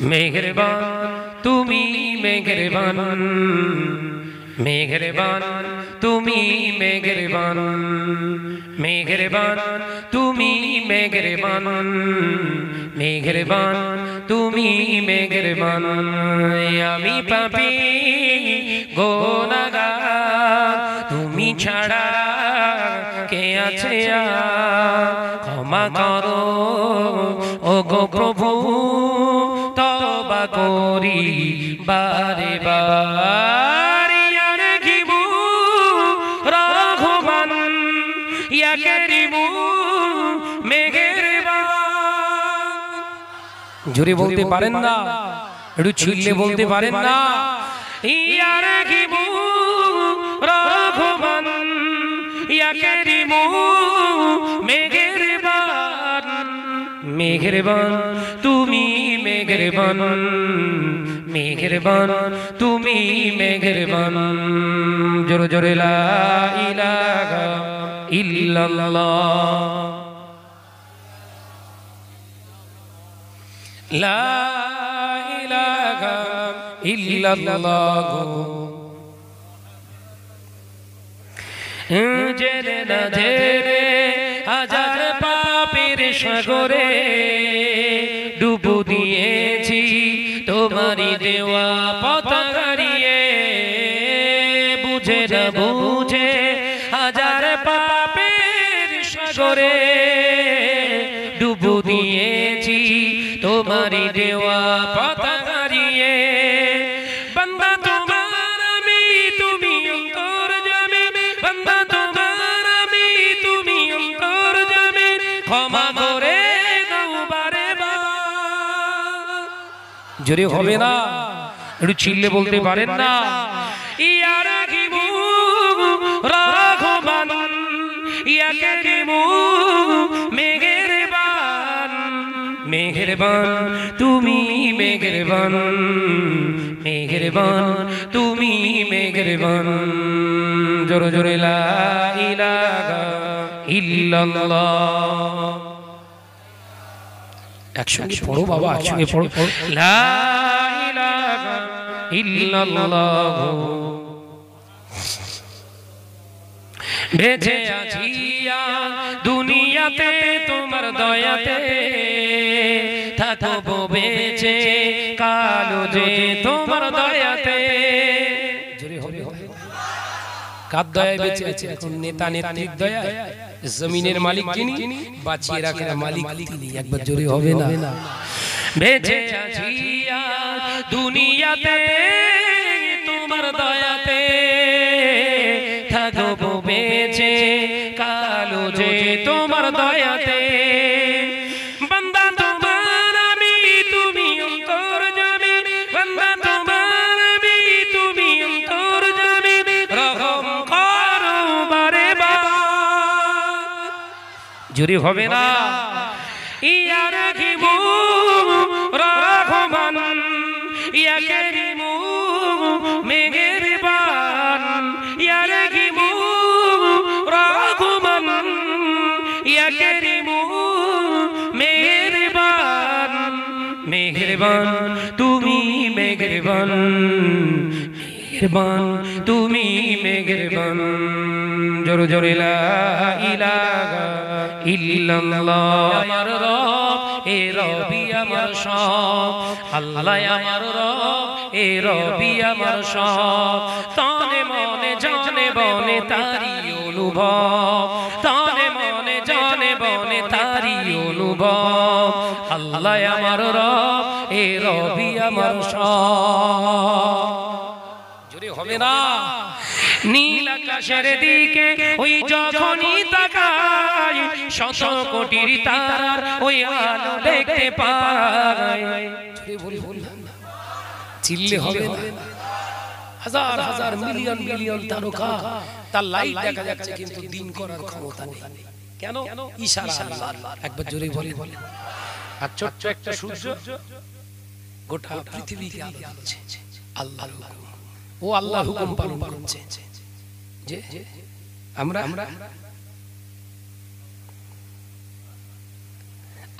মেহেরবান তুমি মেহেরবান, মেহেরবান তুমি মেহেরবান, মেহেরবান তুমি মেহেরবান, মেহেরবান তুমি মেহেরবান। আমি পাপী গুনাহগার, তুমি ছাড়া কে আছে আর? ক্ষমা করো ও গো প্রভু, তওবা করি বারে বার। ইয়া রাহিমু রহমান, ইয়া কারিমু মেহেরবান। জোরে বলতে পারেন না? একটু চিল্লে বলতে পারেন না? ইয়া রাহিমু রহমান, ইয়া কারিমু মেহেরবান, মেহেরবান তুমি মেহেরবান, মেহেরবান তুমি মেহেরবান। জোরে জোরে লা ইলাহা ইল্লাল্লাহ, লা ইলাহা ইল্লাল্লাহ। জেনে না জেনে হাজার পাপের সাগরে ডুবু দিয়েছি তোমারই দেওয়া পথ হারিয়ে। বুঝে না বুঝে হাজার পাপের সাগরে ডুবু দিয়েছি তোমারই দেওয়া পথ হারিয়ে। বান্দা তোমার আমি, তুমি অন্তর্যামী, বান্দা তোমার আমি, তুমি অন্তর্যামী, ক্ষমা করে দাও বারে বার। জোরে হবে না? একটু চিল্লে বলতে পারেন না? ইয়া রাহিমু রহমান, ইয়া কারিমু মেহেরবান, মেহেরবান তুমি মেহেরবান, মেহেরবান তুমি মেহেরবান। জোরে জোরে লা ইলাহা ইল্লাল্লাহ। একসঙ্গে পড়ো বাবা, একসঙ্গে পড়ো। লা ইলাহা ইল্লাল্লাহ। বেঁচে আছি দুনিয়াতে তোমার দয়াতে, থাকবো বেঁচে কালো যে তোমার দয়াতে। জোরে হবে? কার দয়ায় বেঁচে আছে এখন? নেতা নেত্রীর দয়ায়? জমিনের মালিক যিনি, বাঁচিয়ে রাখার মালিক তিনি। একবার জোরে হবে না? বেঁচে আছি দুনিয়াতে তোমার দয়াতে, থাকবো বেঁচে কালো যে তোমার দয়াতে। বান্দা তোমার আমি, তুমি অন্তর্যামী, বান্দা তোমার আমি, তুমি অন্তর্যামী, রহম করো বারে বার। জোরে হবে না? ইয়া রাহিমু রহমান, ইয়া কারিমু মেহেরবান, ইয়া রাহিমু রহমান, ইয়া কারিমু মেহেরবান, মেহেরবান তুমি মেহেরবান, মেহেরবান তুমি মেহেরবান। জোরে জোরে লা ইলাহা ইল্লাল্লাহ। আমার রব এ রবি আমার সব, আল্লাহ আমার রব এ রবি আমার সব। তনে মনে জানে বনে তারি অনুভব, তনে মনে জানে বনে তারি অনুভব। আল্লাহ আমার রব এ রবি আমার সব। জোরে হবে না? নীল আকাশের দিকে ওই যখনই তাকাই, শত কোটির তারার ওই আলো দেখতে পাই। চিল্লে হবে না? হাজার হাজার মিলিয়ন মিলিয়ন তারকা, তার লাইট দেখা যাচ্ছে কিন্তু দিন করার ক্ষমতা নেই। কেন? ইশারা আল্লাহ। একবার জোরে বলে। আর ছোট্ট একটা সূর্য গোটা পৃথিবীকে আলো দিচ্ছে। আল্লাহর হুকুম, ও আল্লাহর হুকুম পালন করছে। যে আমরা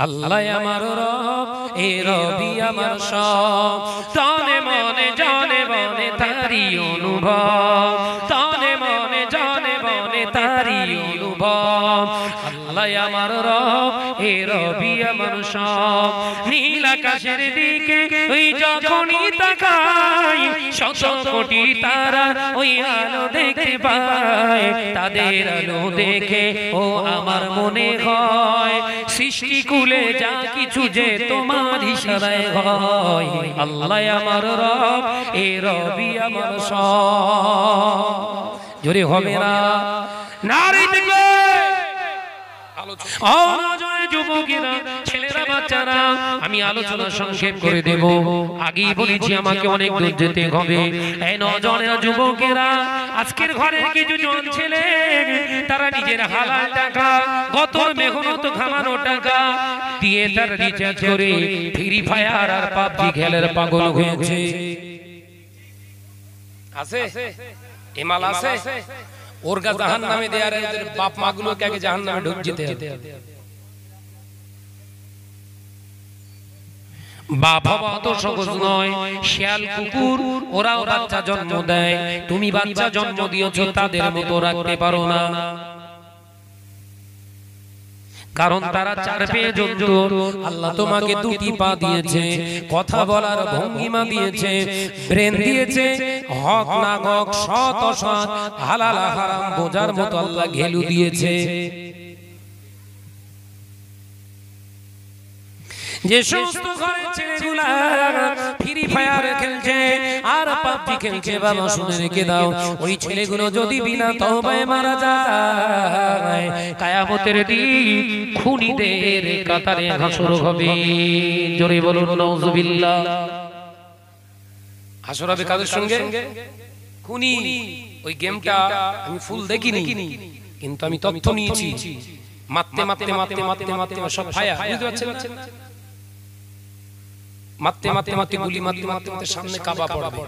আল্লাহ আমার রব, এ রবি আমার সব, তনে মনে জনে বনে তারি অনুভব, তনে মনে জনে বনে তারি অনুভব। আল্লাহ আমার রব, এ রবি আমার সব। নীল আকাশের দিকে ওই যখনই তাকাই, শত কোটি তারা ওই আলো দেখতে পাই, তাদের আলো দেখে ও আমার মনে হয় সৃষ্টি কুলে যা কিছু যে তোমার ইশারায় হয়। আল্লাহ আমার রব, এ রবি আমার সব। জোরে হবে না নারী দেখবে যুবকেরা, ছেলেরা, বাচ্চারা, আমি আলোচনা সংক্ষেপ করে দেব। আগেই বলেছি আমাকে অনেক দূর যেতে হবে। এই নজনেরা, যুবকেরা, আজকের ঘরে কিছু জন ছেলে তারা নিজের হালাল টাকা, গতর মেহনত ঘামানো টাকা দিয়ে তার রিচার্জ করে ফ্রি ফায়ার আর পাবজি খেলার পাগল হয়েছে। আছে এমাল আছে ওর গা জাহান্নামে দেয়ার এদের বাপ মা গুলোকে আগে জাহান্নামে ঢুক যেতে হবে। বাপ হওয়া তো সহজ নয়। শিয়াল কুকুর ওরাও বাচ্চা জন্ম দেয়, তুমি বাচ্চা জন্ম দিয়েছো তাদের মতো রাখতে পারো না, কারণ তারা চার পেয়ে জন্তু। আল্লাহ তোমাকে দুটি পা দিয়েছে, কথা বলার ভঙ্গিমা দিয়েছে, ব্রেন দিয়েছে, হক না হক, সৎ অসৎ, হালাল হারাম বোঝার মতো আল্লাহ ঘেলু দিয়েছে। যে সমস্ত ঘরের ছেলেগুলা ফ্রি ফায়ার খেলছে আর পাবজি খেলছে, বাবা শুনে রেখে দাও, ওই ছেলেগুলো যদি বিনা তওবায় মারা যায়, কিয়ামতের দিন খুনিদের কাতারে হাসর হবে। জোরে বলুন নাউজুবিল্লাহ। হাসর হবে কাদের সঙ্গে? খুনি। ওই গেমটা আমি ফুল দেখিনি, কিন্তু আমি তথ্য নিয়েছি। মারতে মারতে মারতে মারতে মারতে সব ফায়ার, বুঝতে পারছেন? মারতে মারতে মারতে গুলি মারতে মারতে মারতে সামনে কাবা পড়বে,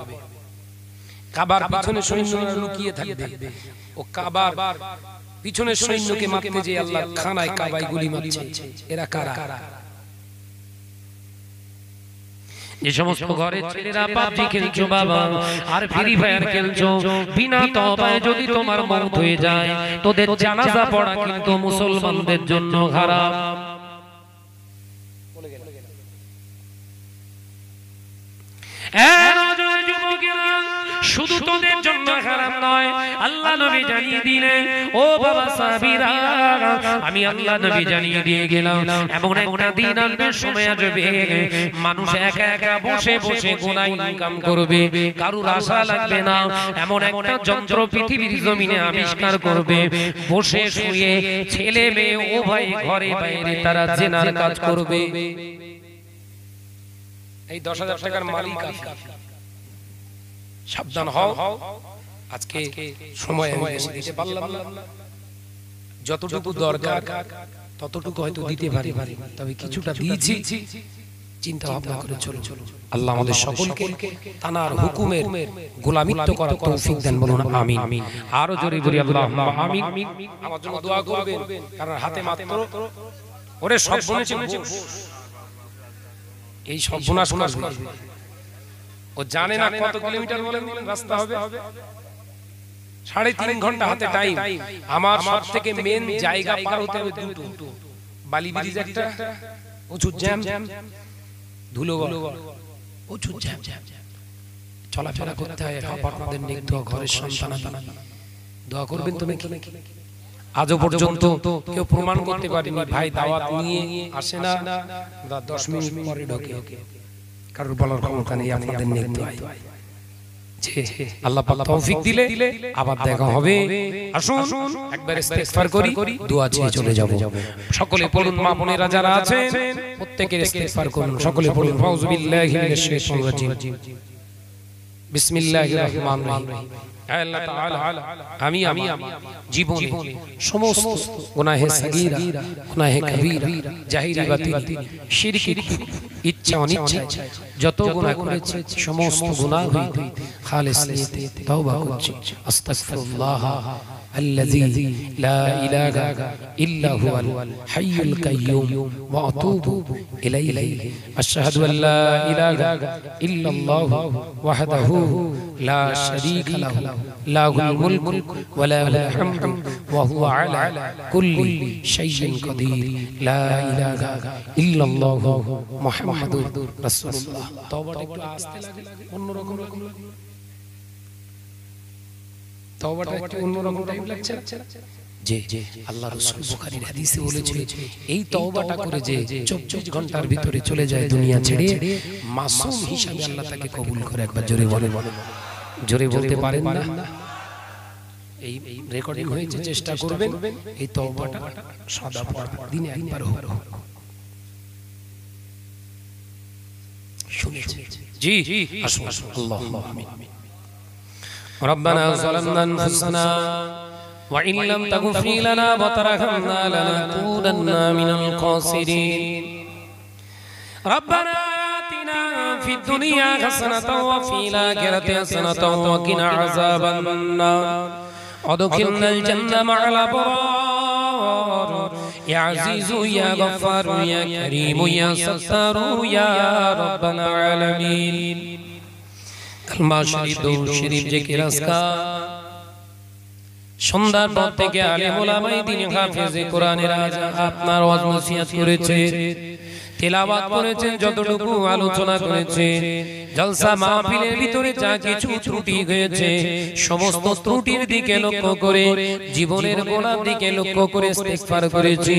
কাবার পিছনে সৈন্যরা লুকিয়ে থাকবে, ও কাবার পিছনে সৈন্যকে মারতে যে আল্লাহ খানায় কাবায় গুলি মারছে, এরা কারা? যে সমস্ত ঘরে ছেলেরা পাবজি খেলছো বাবা আর ফ্রি ফায়ার খেলছো, বিনা তওবায় যদি তোমার মওত হয়ে যায়, তোদের জানাজা পড়া কিন্তু মুসলমানদের জন্য হারাম। শুধু তোদের জন্য হারাম নয়, আল্লাহ নবী জানিয়ে দিলেন, ও বাবা সাহাবীরা, আমি আল্লাহ নবী জানিয়ে দিয়ে গেলাম, এমন একটা দিন আসবে, সময় আসবে, মানুষ একা একা বসে বসে গুনাহ ইনকাম করবে, কারুর আশা লাগবে না। এমন একটা যন্ত্র পৃথিবীর জমিনে আবিষ্কার করবে, বসে শুয়ে ছেলে মেয়ে উভয় ঘরে বাইরে তারা জিনার কাজ করবে। এই 10,000 টাকার মালিক সাবধান হও। আজকে সময় আমি বেশি দিতে পারলাম না, যতটুকু দরকার ততটুকু হয়তো দিতে পারি, তবে কিছুটা দিয়েছি, চিন্তা ভাবনা করে চলো। আল্লাহ আমাদের সকলকে তানার হুকুমের গোলামিত্ব করার তৌফিক দেন, বলুন আমিন। আরো জোরে বলি আল্লাহুম্মা আমিন। আমার জন্য দোয়া করবেন, কারণ হাতে মাত্র ওরে সব শুনেছি, এই সব শোনা ও জানে না কত কিলোমিটার বলেন রাস্তা হবে, 3.5 ঘন্টা হাতে টাইম। আমার সব থেকে মেন জায়গা পার হতে হবে দুটো, বালি ব্রিজ একটা, উঁচু জ্যাম, ধুলোগড়, উঁচু জ্যাম, চলাফেরা করতে হয়। আপনাদের নেক দোয়া, ঘরের সন্তান দোয়া করবেন। তুমি আজও পর্যন্ত কেউ প্রমাণ করতে পারেনি ভাই দাওয়াত নিয়ে আসে না, 10 মিনিট পরে ঢোকে, কারোর বলার ক্ষমতা নেই। আপনাদের নেক দোয়া, আল্লাহ পাক তৌফিক দিলে আবার দেখা হবে। আসুন একবার ইস্তেগফার করি, দোয়া চেয়ে চলে যাব। সকলে পড়ুন, মা বোনেরা যারা আছেন প্রত্যেকের ইস্তেগফার করুন। সকলে পড়ুন, আউযু বিল্লাহি মিনাশ শাইতানির রাজিম, বিসমিল্লাহির রহমানির রহিম। আল্লাহ তাআলা আমি জীবনে সমস্ত গুনাহে সাগীরা, গুনাহে কবীরা, জাহিরি বাতিনি, শিরকি, ইচ্ছা অনিচ্ছা যত গুনাহ করেছি, সমস্ত গুনাহ হইতে খালিস নিয়তে তওবা করছি। আস্তাগফিরুল্লাহ الذي لا إله إلا هو الحي القيوم وأتوب إليه أشهد أن لا إله إلا الله وحده لا شريك له له الملك وله الحمد وهو على كل شيء قدير لا إله إلا الله محمد رسول الله তওবাটা একটু আস্তে লাগে অন্যরকম তওবাটা একটু অন্যরকম টাইপ লাগছে যে আল্লাহ রাসূল বুখারীর হাদিসে বলেছে এই তওবাটা করে যে 24 ঘন্টার ভিতরে চলে যায় দুনিয়া ছেড়ে মাসুম হিসাবে আল্লাহ তাকে কবুল করে একবার জোরে বলে জোরে বলতে পারেন না এই রেকর্ডিং হয়েছে চেষ্টা করবেন এই তওবাটা সদা পড়া দিনে একবার হোক শুনেছি জি আসুন আল্লাহুম্মা আমিন ربنا ظلمنا أنفسنا وإن لم تغفر لنا وترحمنا لنكونن من الخاسرين ربنا آتنا في الدنيا حسنة وفي الآخرة حسنة وقنا عذاب النار وادخلنا الجنة مع الأبرار يا عزيز يا غفار يا كريم يا ستار يا رب العالمين কালমা শরীফ দরুদ শরীফ জিকির আজকার সন্ধ্যার পর থেকে আলেম ওলামায়ে দ্বীন হাফেজে কোরআনের আজ আপনার ওয়াজ নসিহত করেছে তেলাওয়াত করেছেন যতটুকু আলোচনা করেছে জলসা মাহফিলের ভিতরে যা কিছু ত্রুটি হয়েছে সমস্ত ত্রুটির দিকে লক্ষ্য করে জীবনের গুনার দিকে লক্ষ্য করে ইস্তিগফার করেছি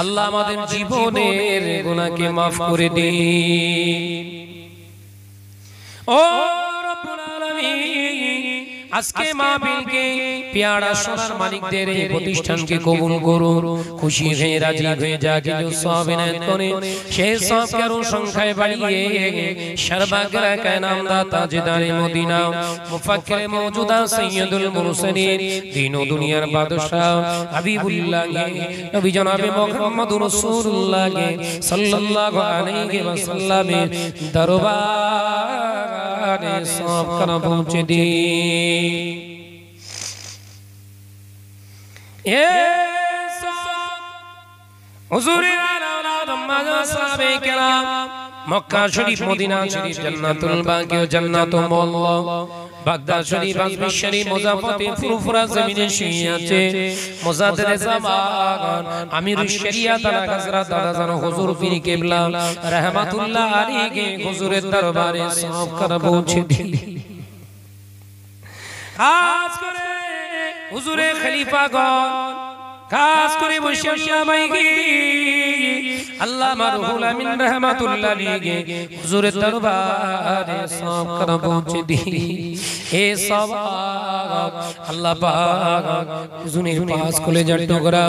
আল্লাহ আমাদের জীবনের গুনাহকে maaf করে দিন ও রব্বুল আলামিন আজকে মাহফিলকে প্যারা সোনার মালিকদের এই প্রতিষ্ঠানকে কবুল করুন খুশি হয়ে রাজি হয়ে যা কিছু সওয়াব ইনায়াত করে সেই সওয়াবকে আরো সংখ্যায় বাড়িয়ে সর্বাগ্রা কায়নামদা তাজদারে মদিনা মুফাক্কিরে মওজুদা সাইয়্যিদুল মুরসালিন দিন ও দুনিয়ার বাদশা হাবিবুল্লাহ নবী জনাবে মুহাম্মদুর রাসূলুল্লাহ সাল্লাল্লাহু আলাইহি ওয়াসাল্লামের দরবারে সওয়াব খানা পৌঁছে দিন হুজুরের আওলাদ আম্মাজান সাহাবে কেরাম মক্কা শরীফ মদিনা শরীফ জান্নাতুল বাকি ও জান্নাতুল মুআল্লা বাগদাদ শরীফ আজমির শরীফ মুজাফফর ফুরফুরা জমিনে শুয়ে আছে মুজাদ্দিদে জামান আমিরুশ শরিয়াত আলা হযরত দাদাজান হুজুর পীর কিবলা রাহমাতুল্লাহ আলাইহি হুজুরের দরবারে সওয়াব খানা পৌঁছে দিন খাস করে হুজুরে খলিফাগণ খাস করে বৈশিয়া মাইগি আল্লামা রুহুল আমিন রাহমাতুল্লাহ আলাইহি হুজুরের দরবারে সওয়াব খানা পৌঁছে দিন এ সওয়াব আল্লাহ পাক হুজুরের পাস কলেজার টুকরা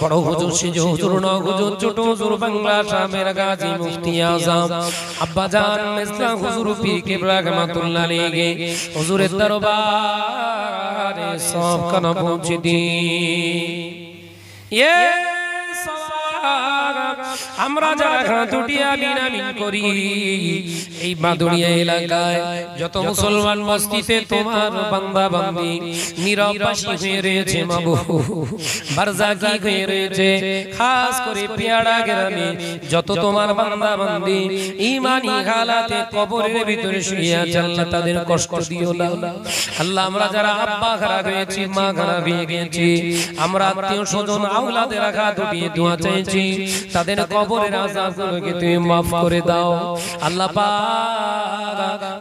বড় হুজুর সেজ হুজুর ন হুজুর ছোট হুজুর বাংলা শামের গাজী মুফতি আযম আব্বা জান মিসলা হুজুর পীর কিবলা রাহমাতুল্লাহ আলাইহি হুজুরের দরবারে সওয়াব খানা পৌঁছে দিন আমরা যারা দুটিয়া বিনামিন করি এই বাদুড়িয়া এলাকায় যত মুসলমান মসজিদে তোমার বান্দা বান্দি নীরববাসী হয়ে রয়েছে মাবুদ বারজাকি হয়ে রয়েছে খাস করে পেয়ারা গ্রামে যত তোমার বান্দা বান্দি ঈমানি হালাতে কবরের ভিতরে শুয়ে আছে আল্লাহ তাদের কষ্ট দিও না আল্লাহ আমরা যারা আব্বা খারাপ হয়েছি মা খারাপ হয়ে গেছি আমরা আত্মীয় স্বজন আওলাদের রাখা দুটিয়ে দোয়া চাইছি তাদের কবরের আযাবগুলোকে তুমি maaf করে দাও আল্লাহ পাক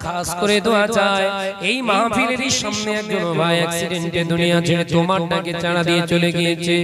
খাস করে দোয়া চাই এই মাহফিলের সামনে একজন ভাই অ্যাক্সিডেন্টে দুনিয়া ছেড়ে তোমার ডাকে চাড়া দিয়ে চলে গিয়েছে